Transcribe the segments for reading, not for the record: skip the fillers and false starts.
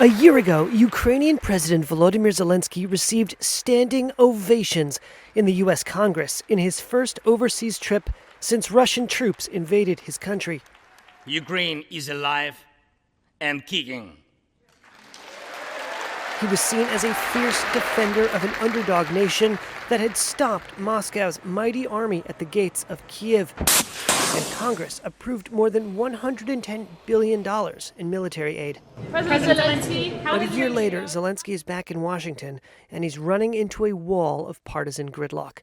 A year ago, Ukrainian President Volodymyr Zelensky received standing ovations in the U.S. Congress in his first overseas trip since Russian troops invaded his country. Ukraine is alive and kicking. He was seen as a fierce defender of an underdog nation that had stopped Moscow's mighty army at the gates of Kiev. And Congress approved more than $110 billion in military aid. President Zelensky, But a year later, Zelensky is back in Washington, and he's running into a wall of partisan gridlock.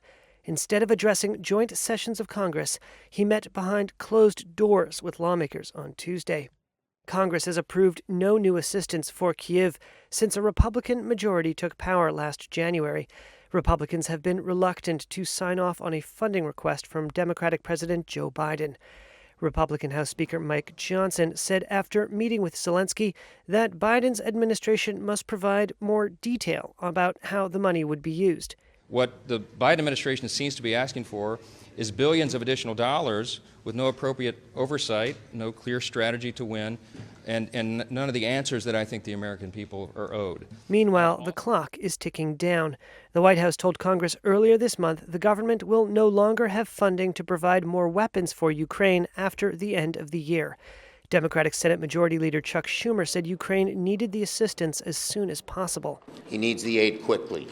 Instead of addressing joint sessions of Congress, he met behind closed doors with lawmakers on Tuesday. Congress has approved no new assistance for Kyiv since a Republican majority took power last January. Republicans have been reluctant to sign off on a funding request from Democratic President Joe Biden. Republican House Speaker Mike Johnson said after meeting with Zelensky that Biden's administration must provide more detail about how the money would be used. What the Biden administration seems to be asking for is billions of additional dollars with no appropriate oversight, no clear strategy to win, and none of the answers that I think the American people are owed. Meanwhile, the clock is ticking down. The White House told Congress earlier this month the government will no longer have funding to provide more weapons for Ukraine after the end of the year. Democratic Senate Majority Leader Chuck Schumer said Ukraine needed the assistance as soon as possible. He needs the aid quickly.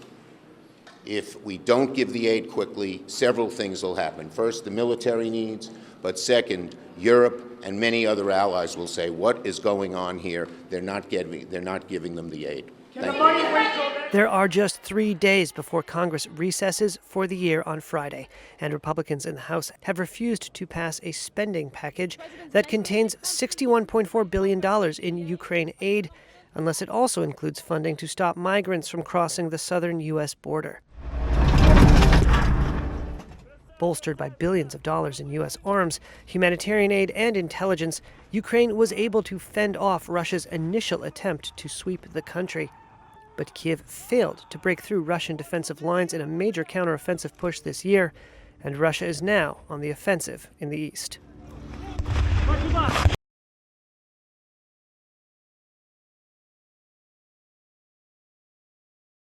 If we don't give the aid quickly, several things will happen. First, the military needs, but second, Europe and many other allies will say, what is going on here? They're not giving them the aid. Thank you. There are just 3 days before Congress recesses for the year on Friday, and Republicans in the House have refused to pass a spending package that contains $61.4 billion in Ukraine aid, unless it also includes funding to stop migrants from crossing the southern U.S. border. Bolstered by billions of dollars in U.S. arms, humanitarian aid, and intelligence, Ukraine was able to fend off Russia's initial attempt to sweep the country. But Kyiv failed to break through Russian defensive lines in a major counteroffensive push this year, and Russia is now on the offensive in the east.